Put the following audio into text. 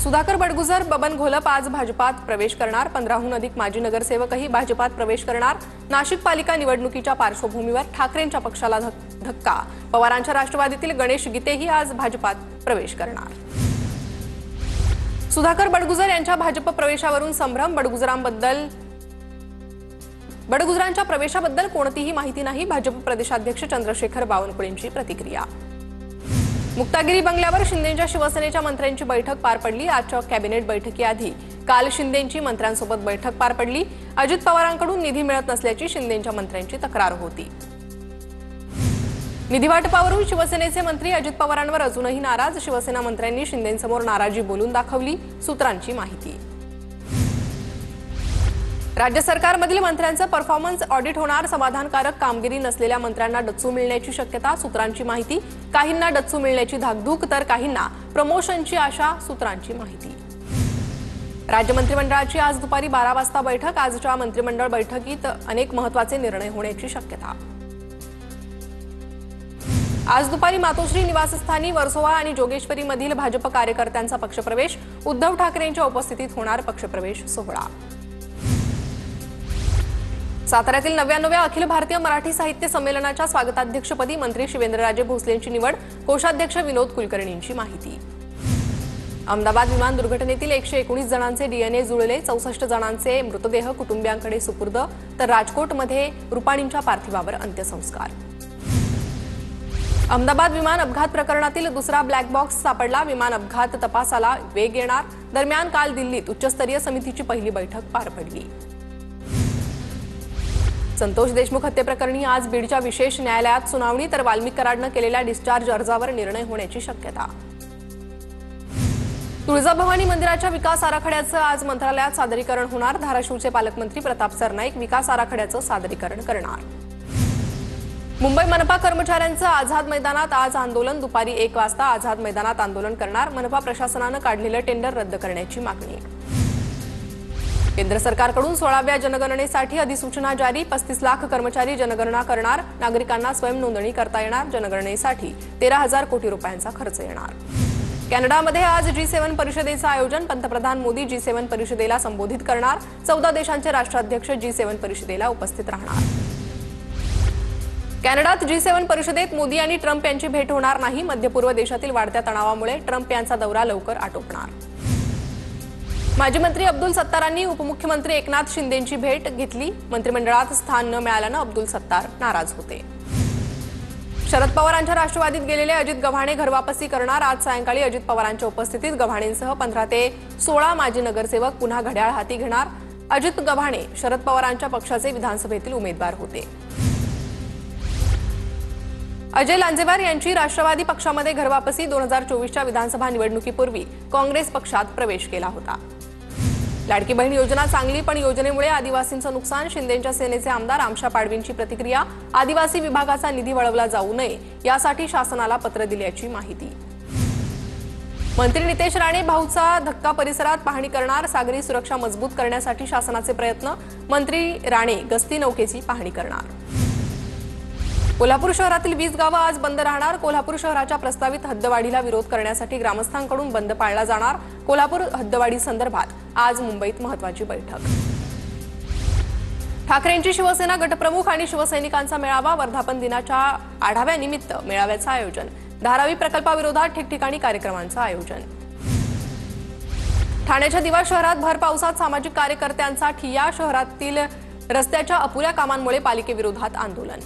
सुधाकर बडगुजर, बबन घोलप आज भाजपात प्रवेश करणार। 15हून अधिक माजी नगरसेवकही भाजपात प्रवेश करणार। नाशिक पालिका निवडणुकीच्या पार्श्वभूमीवर ठाकरेंच्या पक्षाला धक्का। पवारांच्या राष्ट्रवादीतील गणेश गीतेही आज भाजपात प्रवेश करणार। सुधाकर बडगुजर यांच्या भाजप प्रवेशावरून संभ्रम। बडगुजरांच्या प्रवेशाबद्दल कोणतीही माहिती नाही। भाजप प्रदेशाध्यक्ष चंद्रशेखर बावनकुळेंची प्रतिक्रिया। मुक्तागिरी बंगल्यावर शिंदेंच्या शिवसेनेच्या मंत्र्यांची बैठक पार पडली। आजच्या कॅबिनेट बैठकीआधी काल शिंदेंची मंत्र्यांसोबत बैठक पार पडली। अजित पवारांकडून निधी मिळत नसल्याची शिंदेंच्या मंत्र्यांची तक्रार होती। निधी वाटपावरून शिवसेनेचे मंत्री अजित पवारांवर अजूनही नाराज। शिवसेना मंत्र्यांनी शिंदेंसमोर नाराजी बोलून दाखवली। सूत्रांची माहिती। राज्य सरकारमधील मंत्र्यांचं परफॉर्मन्स ऑडिट होणार। समाधानकारक कामगिरी नसलेल्या मंत्र्यांना डच्चू मिळण्याची शक्यता। सूत्रांची माहिती। काहींना डच्चू मिळण्याची धाकधूक तर काहींना प्रमोशनची आशा। सूत्रांची माहिती। राज्य मंत्रिमंडळाची आज दुपारी 12 वाजता बैठक। आजच्या मंत्रिमंडळ बैठकीत अनेक महत्त्वाचे निर्णय होण्याची शक्यता। आज दुपारी मातोश्री निवासस्थानी वर्सोवा आणि जोगेश्वरीमधील भाजप कार्यकर्त्यांचा पक्षप्रवेश। उद्धव ठाकरेंच्या उपस्थितीत होणार पक्षप्रवेश सोहळा। साताऱ्यातील 99व्या अखिल भारतीय मराठी साहित्य संमेलनाच्या स्वागताध्यक्षपदी मंत्री शिवेंद्रराजे भोसलेंची निवड। कोषाध्यक्ष विनोद कुलकर्णींची माहिती। अहमदाबाद विमान दुर्घटनेतील 119 जणांचे डीएनए जुळले। 64 जणांचे मृतदेह कुटुंबियांकडे सुपूर्द। तर राजकोटमध्ये रुपाणींच्या पार्थिवावर अंत्यसंस्कार। अहमदाबाद विमान अपघात प्रकरणातील दुसरा ब्लॅक बॉक्स सापडला। विमान अपघात तपासाला वेग येणार। दरम्यान काल दिल्लीत उच्चस्तरीय समितीची पहिली बैठक पार पडली। संतोष देशमुख हत्येप्रकरणी आज बीडच्या विशेष न्यायालयात सुनावणी। तर वाल्मिक कराडनं केलेल्या डिस्चार्ज अर्जावर निर्णय होण्याची शक्यता। तुळजाभवानी मंदिराच्या विकास आराखड्याचं आज मंत्रालयात सादरीकरण होणार। धाराशिवचे पालकमंत्री प्रताप सरनाईक विकास आराखड्याचं सादरीकरण करणार। मुंबई मनपा कर्मचाऱ्यांचं आझाद मैदानात आज आंदोलन। दुपारी 1 वाजता आझाद मैदानात आंदोलन करणार। मनपा प्रशासनानं काढलेलं टेंडर रद्द करण्याची मागणी। केंद्र सरकारकडून 16व्या जनगणनेसाठी अधिसूचना जारी। 35 लाख कर्मचारी जनगणना करणार। नागरिकांना स्वयं नोंदणी करता येणार। जनगणनेसाठी 13,000 कोटी रुपयांचा खर्च येणार। कॅनडामध्ये आज G7 परिषदेचं आयोजन। पंतप्रधान मोदी G7 परिषदेला संबोधित करणार। 14 देशांचे राष्ट्राध्यक्ष G7 परिषदेला उपस्थित राहणार। कॅनडात G7 परिषदेत मोदी आणि ट्रम्प यांची भेट होणार नाही। मध्य पूर्व देशातील वाढत्या तणावामुळे ट्रम्प यांचा दौरा लवकर आटोपणार। माजी मंत्री अब्दुल सत्तारांनी उपमुख्यमंत्री एकनाथ शिंदेंची भेट घेतली। मंत्रिमंडळात स्थान न मिळाल्यानं अब्दुल सत्तार नाराज होते। शरद पवारांच्या राष्ट्रवादीत गेलेले अजित गव्हाणे घरवापसी करणार। आज सायंकाळी अजित पवारांच्या उपस्थितीत गव्हाणेंसह 15 ते 16 माजी नगरसेवक पुन्हा घड्याळ हाती घेणार। अजित गव्हाणे शरद पवारांच्या पक्षाचे विधानसभेतील उमेदवार होते। अजय लांजेवार यांची राष्ट्रवादी पक्षामध्ये घरवापसी। 2024च्या विधानसभा निवडणुकीपूर्वी काँग्रेस पक्षात प्रवेश केला होता। लाडकी बहीण योजना चांगली, पण योजनेमुळे आदिवासींचं नुकसान। शिंदेंच्या सेनेचे आमदार आमशा पाडवींची प्रतिक्रिया। आदिवासी विभागाचा निधी वळवला जाऊ नये यासाठी शासनाला पत्र दिल्याची माहिती। मंत्री नितेश राणे भाऊचा धक्का परिसरात पाहणी करणार। सागरी सुरक्षा मजबूत करण्यासाठी शासनाचे प्रयत्न। मंत्री राणे गस्ती नौकेची पाहणी करणार। कोल्हापूर शहरातील 20 गावं आज बंद राहणार। कोल्हापूर शहराच्या प्रस्तावित हद्दवाढीला विरोध करण्यासाठी ग्रामस्थांकडून बंद पाळला जाणार। कोल्हापूर हद्दवाढी संदर्भात आज मुंबईत महत्त्वाची बैठक। ठाकरेंची शिवसेना गटप्रमुख आणि शिवसैनिकांचा मेळावा। वर्धापन दिनाच्या आढाव्यानिमित्त मेळाव्याचं आयोजन। धारावी प्रकल्पाविरोधात ठिकठिकाणी कार्यक्रमांचं आयोजन। ठाण्याच्या दिवा शहरात भर पावसात सामाजिक कार्यकर्त्यांचा ठिय्या। शहरातील रस्त्याच्या अपुऱ्या कामांमुळे पालिकेविरोधात आंदोलन।